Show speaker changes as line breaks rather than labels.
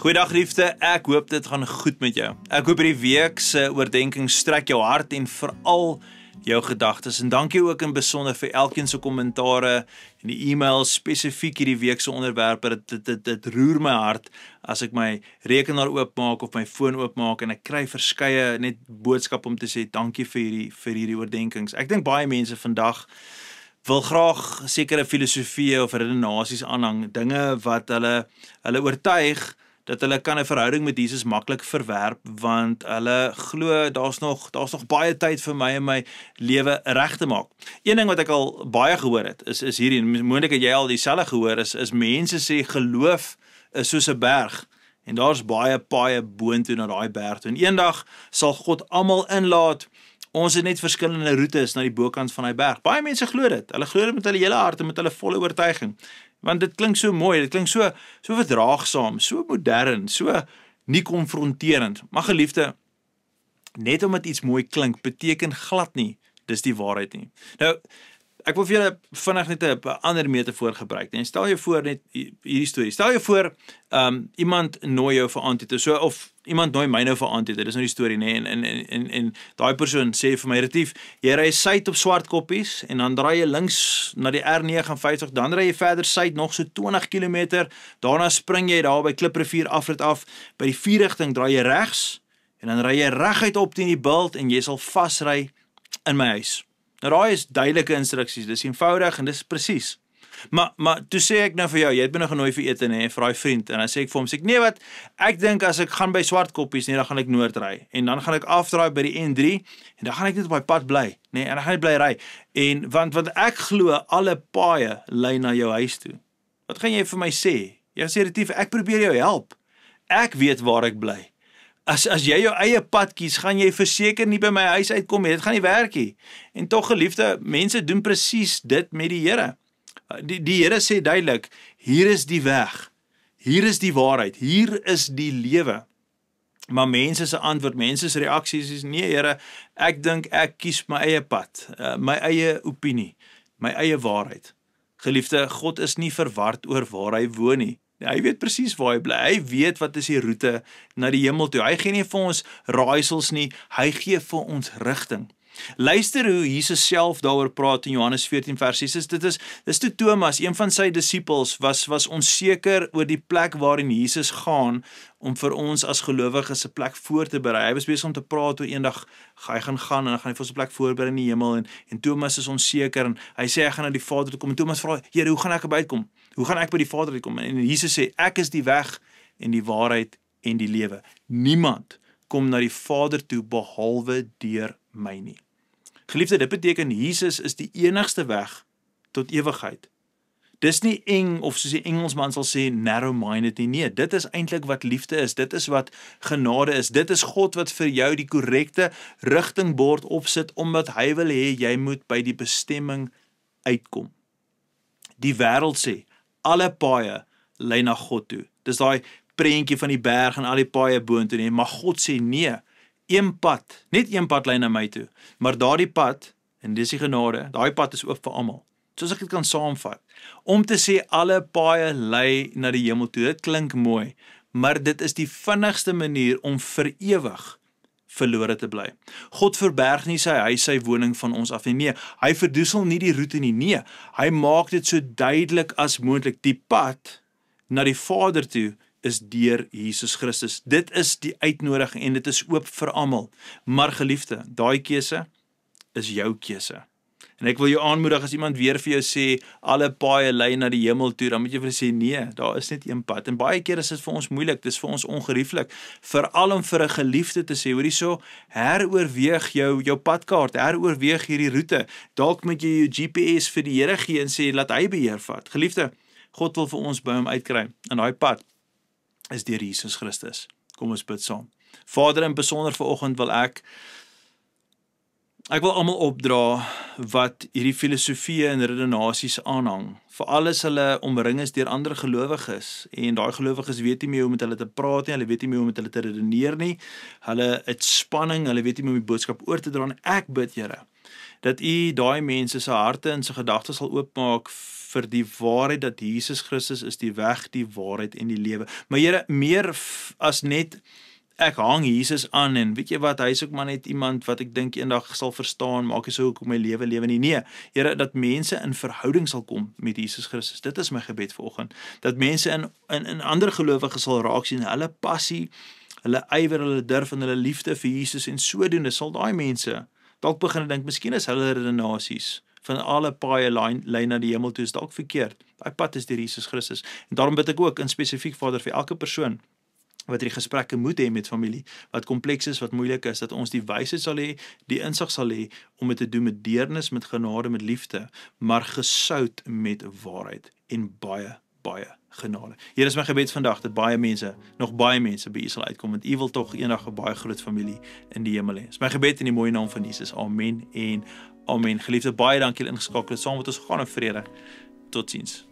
Goeiedag liefde, ek hoop dit gaan goed met jou. Ek hoop hierdie week se oordeenking strek jou hart en veral jou gedagtes. En dankie ook in besonder vir elkeen se kommentare en die e-mails spesifiek hierdie week se onderwerpe. Dit roer my hart as ek my rekenaar oopmaak of my foon oopmaak en ek kry verskeie net boodskap om te sê dankie vir hierdie oordenkings. Ek dink baie mense vandag wil graag sekere filosofieë of redenasies aanhang, dinge wat hulle oortuig dat hulle kan 'n verhouding met Jesus maklik verwerp, want hulle glo daar's nog baie tyd vir my en my lewe reg te maak. Een ding wat ek al baie gehoor het, is hierdie, moontlik het jy al dieselfde gehoor, is mense sê geloof is soos 'n berg, en daar's baie paaie boontoe na daai berg toe, en eendag sal God almal inlaat. Ons het net verskillende roetes na die bokant van die berg. Baie mense glo dit. Hulle glo dit met hulle hele hart en met hulle volle oortuiging. Want dit klink so mooi, dit klink so verdraagsaam, so modern, so nie konfronterend. Maar geliefde, net omdat iets mooi klink, beteken glad nie, dis die waarheid nie. Nou, ek wil vir julle vinnig net 'n ander metafoor gebruik. En stel jou voor net hierdie storie. Stel jou voor, iemand nooi jou vir aandete, so of iemand nooi my nou vir aandete. Dis nou die storie, nê? En daai persoon sê vir my, Retief, jy ry suid op Swartkoppies en dan draai jy links na die R59, dan ry jy verder suid nog so 20 km. Daarna spring jy daar by Kliprivier afrit af. By die 4-rigting draai jy regs en dan ry jy reguit op teen die bult en jy sal vasry in my huis. Nou daai is duidelike instruksies, dis eenvoudig en dis presies. Maar toe sê ek nou vir jou, jy het my nou genooi vir ete, nê, vir daai vriend, en dan sê ek vir hom, nee wat, ek dink as ek gaan by Swartkoppies, nee, dan gaan ek noord ry, en dan gaan ek afdraai by die N3, en dan gaan ek net op die pad bly, nê, en dan gaan ek bly ry, en want ek glo alle paaie lei na jou huis toe. Wat gaan jy vir my sê? Jy sê, Retief, ek probeer jou help, ek weet waar ek bly. As jy jou eie pad kies, gaan jy verseker nie by my huis uitkom nie, dit gaan nie werk nie. En tog geliefde, mense doen presies dit met die Here. Die Here sê duidelik, hier is die weg, hier is die waarheid, hier is die lewe. Maar mense se antwoord, mense se reaksies is, nee Here, ek dink ek kies my eie pad, my eie opinie, my eie waarheid. Geliefde, God is nie verward oor waar hy woon nie. Hy weet presies waar hy bly. Hy weet wat is die roete na die hemel toe. Hy gee nie vir ons raaisels nie, hy gee vir ons rigting. Luister hoe Jesus self daaroor praat in Johannes 14 vers 6. Dis toe Thomas, een van sy disippels, was onseker oor die plek waarin Jesus gaan om vir ons as gelowiges 'n plek voor te berei. Hy was besig om te praat oor eendag hy gaan en dan gaan hy vir ons 'n plek voorberei in die hemel en Thomas is onseker en hy sê hy gaan na die Vader toe kom en Thomas vra, Here, hoe gaan ek uitkom? Hoe gaan ek by die Vader uitkom? En Jesus sê, ek is die weg en die waarheid en die lewe. Niemand kom na die Vader toe behalwe deur my nie. Geliefde, dit beteken Jesus is die enigste weg tot ewigheid. Dis nie eng, of soos die Engelsman sal sê, narrow-minded nie. Nee, dit is eintlik wat liefde is. Dit is wat genade is. Dit is God wat vir jou die korrekte rigtingbord opsit, omdat hy wil hê jy moet by die bestemming uitkom. Die wêreld sê, alle paaie lei na God toe. Dis daai prentjie van die berg en al die paaie boontoe nie, maar God sê nee. Net een pad lei na my toe, maar daardie pad, en dis die genade, daai pad is oop vir almal. Soos ek dit kan saamvat, om te sê alle paaie lei na die hemel toe, dit klink mooi, maar dit is die vinnigste manier om vir ewig verlore te bly. God verberg nie sy huis, sy woning van ons af nie, nee, hy verdoesel nie die roete nie, nee, hy maak dit so duidelik as moontlik, die pad na die Vader toe, is deur Jesus Christus. Dit is die uitnodiging en dit is oop vir almal. Maar geliefde, daai keuse is jou keuse. En ek wil jou aanmoedig as iemand weer vir jou sê, alle paaie lei na die hemel toe, dan moet jy vir sê, nee, daar is net een pad. En baie keer is dit vir ons moeilik, dit is vir ons ongerieflik, veral om vir 'n geliefde te sê, hoorie so, heroorweeg jou padkaart, heroorweeg hierdie roete, dalk moet jy jou GPS vir die Here gee en sê, laat hy beheer vat. Geliefde, God wil vir ons by hom uitkry, en daai pad is deur Jesus Christus. Kom ons bid saam. Vader, in besonder vanoggend wil ek wil almal opdra wat hierdie filosofieë en redenasies aanhang. Veral as hulle omring is deur ander gelowiges en daai gelowiges weet nie meer hoe met hulle te praat nie, hulle weet nie meer hoe met hulle te redeneer nie. Hulle het spanning, hulle weet nie meer hoe die boodskap oor te dra nie. Ek bid, Here, dat U daai mense se harte en se gedagtes sal oopmaak vir die waarheid dat Jesus Christus is die weg, die waarheid en die lewe. Maar Here, meer as net ek hang Jesus aan en weet jy wat, hy is ook maar net iemand wat ek dink eendag sal verstaan, maak nie so hoekom my lewe nie. Nee, Here, dat mense in verhouding sal kom met Jesus Christus. Dit is my gebed vanoggend. Dat mense in ander gelowiges sal raak sien, hulle passie, hulle ywer, hulle durf en hulle liefde vir Jesus en sodoende sal daai mense dalk begin dink, miskien is hulle redenasies van alle paaie lyn na die hemel toe is dalk verkeerd. Daai pad is deur Jesus Christus. En daarom bid ek ook in spesifiek, Vader, vir elke persoon wat die gesprekke moet hê met familie, wat kompleks is, wat moeilik is, dat ons die wysheid sal hê, die insig sal hê, om dit te doen met deernis, met genade, met liefde, maar gesout met waarheid en baie genade. Hier is my gebed vandag, dat nog baie mense by U sal uitkom, want U wil tog eendag 'n baie groot familie in die hemel hê. Dis my gebed in die mooi naam van Jesus. Amen en amen. Geliefde, baie dankie dat julle ingeskakel het saam met ons. Gaan in vrede. Totsiens.